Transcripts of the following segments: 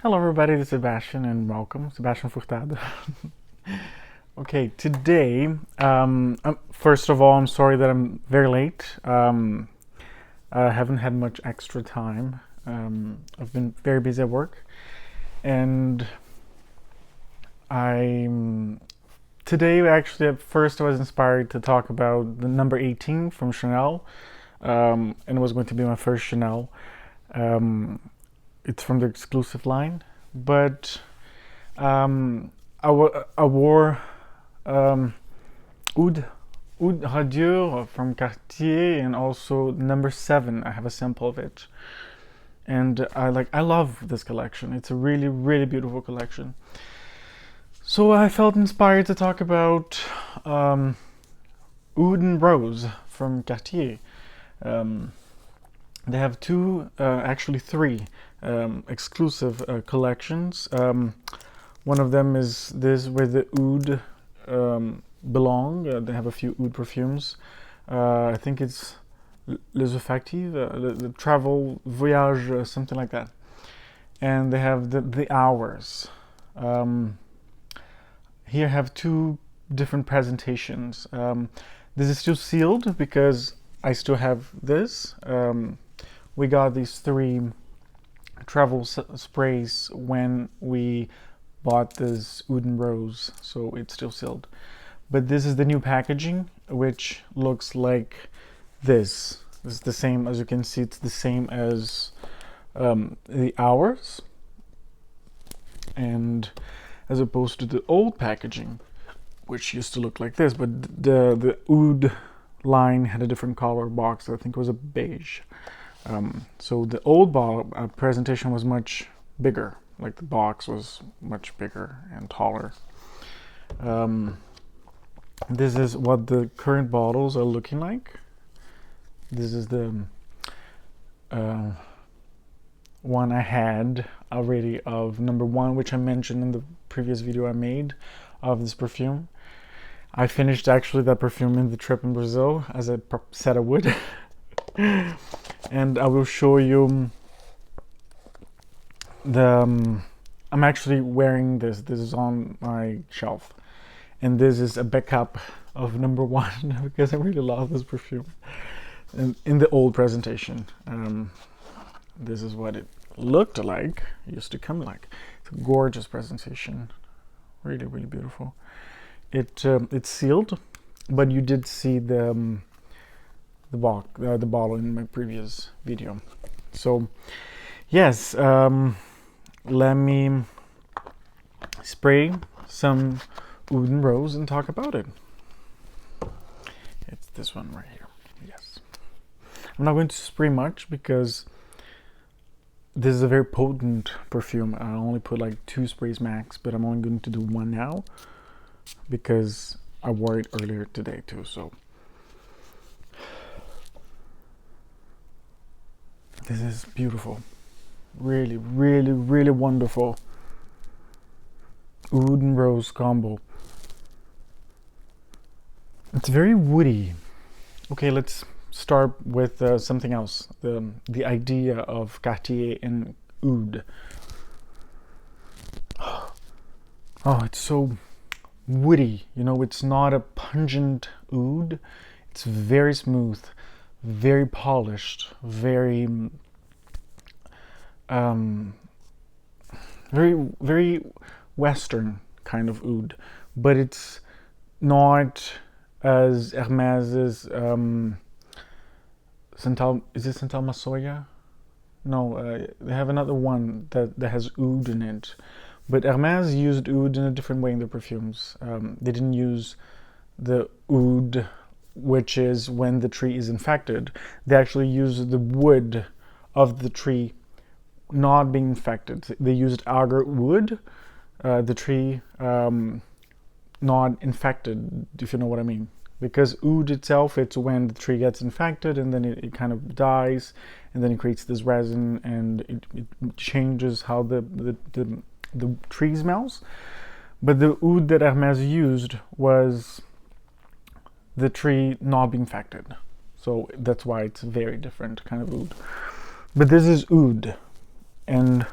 Hello everybody, this is Sebastian and welcome, Sebastian Furtado. Okay, today, first of all, I'm sorry that I'm very late. I haven't had much extra time. I've been very busy at work, and I'm today actually at first I was inspired to talk about the number 18 from Chanel, and it was going to be my first Chanel. It's from the exclusive line, but I wore Oud Rose from Cartier, and also number 7. I have a sample of it, and I love this collection. It's a really, really beautiful collection. So I felt inspired to talk about Oud Rose from Cartier. They have actually three exclusive collections. One of them is this where the Oud belong. They have a few Oud perfumes. I think it's Les Olfactifs, the Travel Voyage, something like that. And they have the Hours. Here I have two different presentations. This is still sealed because I still have this. We got these 3 travel sprays when we bought this Oud Rose, so it's still sealed. But this is the new packaging, which looks like this. It's the same, as you can see, it's the same as the Hours, and as opposed to the old packaging, which used to look like this, but the Oud line had a different color box. I think it was a beige. So the old presentation was much bigger, like the box was much bigger and taller. This is what the current bottles are looking like. This is the one I had already of number 1, which I mentioned in the previous video I made of this perfume. I finished actually that perfume in the trip in Brazil, as I said I would. And I will show you I'm actually wearing this. This is on my shelf, and this is a backup of number 1 because I really love this perfume. And in the old presentation, this is what it looked like. It used to come like. It's a gorgeous presentation, really, really beautiful. It's sealed, but you did see the bottle in my previous video. So yes, let me spray some Oud Rose and talk about it. It's this one right here. Yes, I'm not going to spray much because this is a very potent perfume. I only put like 2 sprays max, but I'm only going to do 1 now because I wore it earlier today too. So this is beautiful. Really, really, really wonderful Oud and Rose combo. It's very woody. Okay, let's start with something else. The idea of Cartier and Oud. Oh, it's so woody. You know, it's not a pungent Oud. It's very smooth, very polished, very very Western kind of Oud, but it's not as Hermès's Santal. Is it Santal Massoya? No, they have another one that has Oud in it, but Hermès used Oud in a different way in their perfumes. They didn't use the Oud, which is when the tree is infected. They actually use the wood of the tree not being infected. They used agar wood, the tree not infected, if you know what I mean. Because Oud itself, it's when the tree gets infected and then it kind of dies, and then it creates this resin, and it changes how the tree smells. But the Oud that Hermès used was the tree not being infected. So that's why it's a very different kind of Oud. But this is Oud, and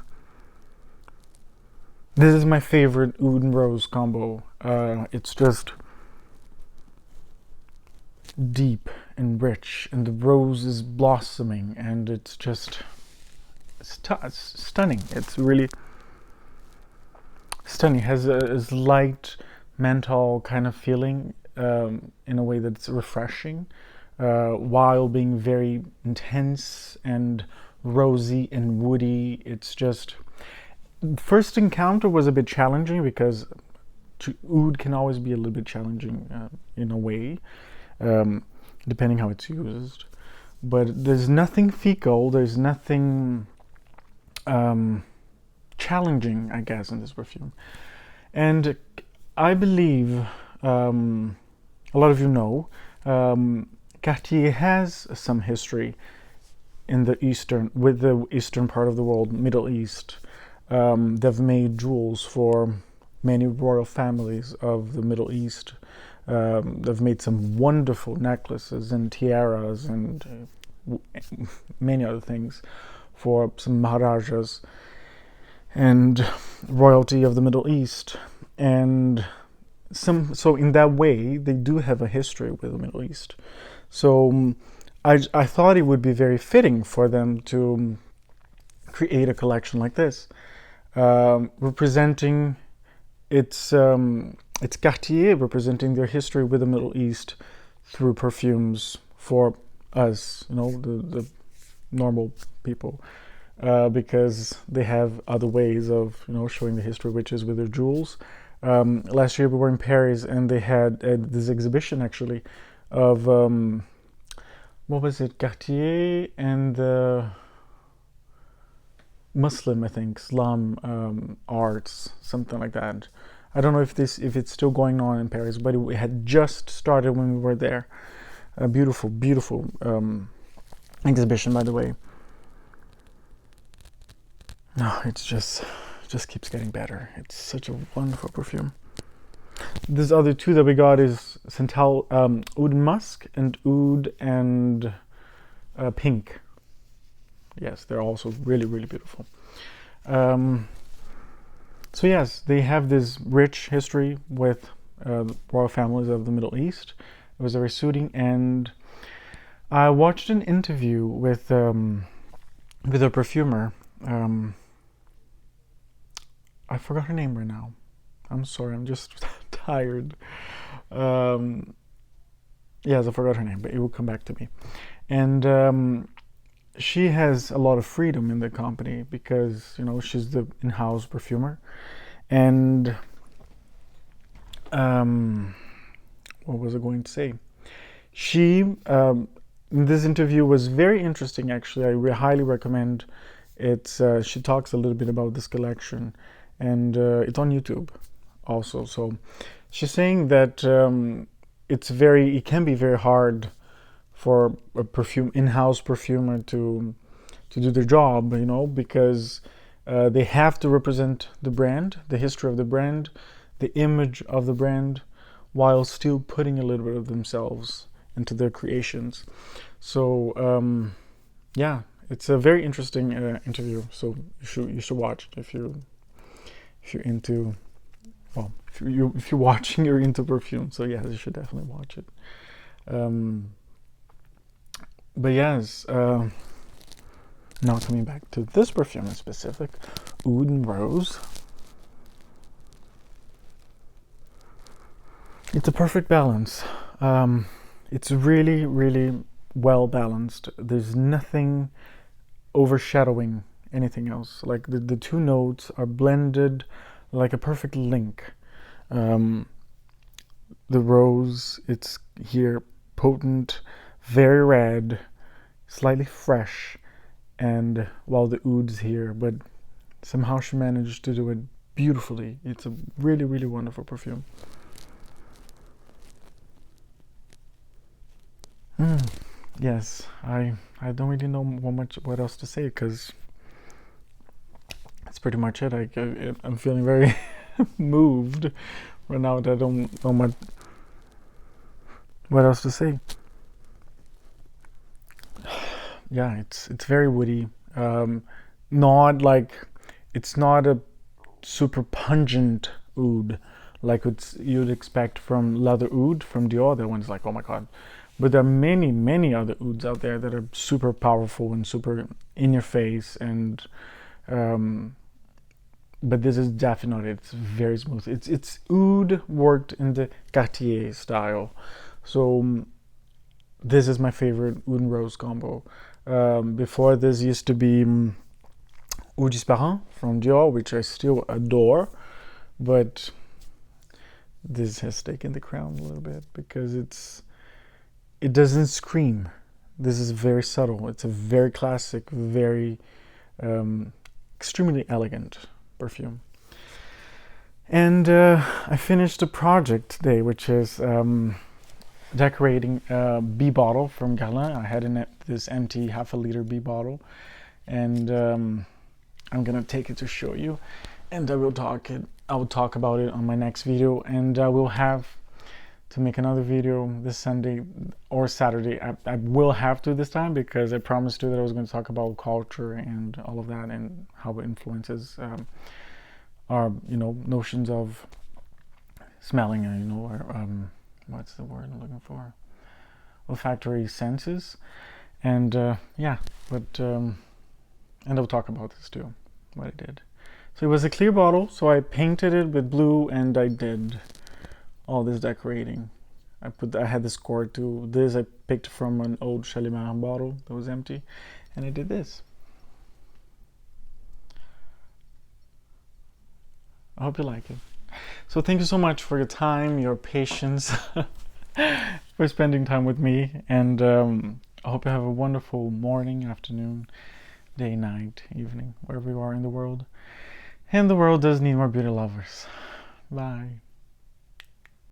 This is my favorite Oud Rose combo. It's just deep and rich, and the rose is blossoming, and it's just it's stunning. It's really stunning. It has a light menthol kind of feeling, in a way that's refreshing, while being very intense and rosy and woody. It's just, first encounter was a bit challenging because oud can always be a little bit challenging, in a way, depending how it's used. But there's nothing fecal. There's nothing challenging, I guess, in this perfume. And I believe, a lot of you know, Cartier has some history in the with the eastern part of the world, Middle East. They've made jewels for many royal families of the Middle East. They've made some wonderful necklaces and tiaras and many other things for some maharajas and royalty of the Middle East. And so in that way, they do have a history with the Middle East. So I thought it would be very fitting for them to create a collection like this, representing it's Cartier, representing their history with the Middle East through perfumes for us, the normal people, because they have other ways of showing the history, which is with their jewels. Last year we were in Paris, and they had this exhibition actually of what was it, Cartier and the Muslim, I think, Islam arts, something like that. I don't know if it's still going on in Paris, but it had just started when we were there. A beautiful, beautiful exhibition, by the way. No, it just keeps getting better. It's such a wonderful perfume. These other two that we got is Santal, Oud Musk and Oud and Pink. Yes, they're also really, really beautiful. So yes, they have this rich history with royal families of the Middle East. It was very soothing, and I watched an interview with a perfumer. I forgot her name right now. I'm sorry, I'm just tired. Yes, I forgot her name, but it will come back to me. And she has a lot of freedom in the company because she's the in-house perfumer. And what was I going to say? She this interview was very interesting. Actually, I highly recommend it. She talks a little bit about this collection, and it's on YouTube also. So she's saying that it can be very hard for a in-house perfumer to do their job, because they have to represent the brand, the history of the brand, the image of the brand, while still putting a little bit of themselves into their creations. So yeah, it's a very interesting interview. So you should watch it if you're into, well, if you're watching, you're into perfume. So yeah, you should definitely watch it. But yes, now coming back to this perfume in specific, Oud Rose. It's a perfect balance. It's really, really well balanced. There's nothing overshadowing anything else. Like the two notes are blended like a perfect link. The rose, it's here potent, very red, slightly fresh, and while the oud's here, but somehow she managed to do it beautifully. It's a really, really wonderful perfume. Yes, I don't really know what else to say, because that's pretty much it. I'm feeling very moved right now that I don't know what else to say. Yeah, it's very woody. Not like, it's not a super pungent oud, like you'd expect from leather oud from Dior. That one's like, oh my god. But there are many other ouds out there that are super powerful and super in your face, and but this is definitely, it's very smooth. It's oud worked in the Cartier style. So this is my favorite Oud Rose combo. Before this used to be Oud from Dior, which I still adore, but this has taken the crown a little bit because it doesn't scream. This is very subtle. It's a very classic, very extremely elegant perfume. And I finished a project today, which is decorating a bee bottle from Guerlain. I had this empty half-a-liter bee bottle, and I'm gonna take it to show you, and I will talk about it on my next video, and I will have to make another video this Sunday or Saturday. I will have to this time, because I promised you that I was going to talk about culture and all of that, and how it influences our notions of smelling, and or what's the word I'm looking for, olfactory senses. And yeah, but and I'll talk about this too, what I did. So it was a clear bottle, so I painted it with blue, and I did all this decorating. I had this cord to this. I picked from an old Shalimar bottle that was empty, and I did this. I hope you like it. So thank you so much for your time, your patience, for spending time with me, and I hope you have a wonderful morning, afternoon, day, night, evening, wherever you are in the world. And the world does need more beauty lovers. Bye.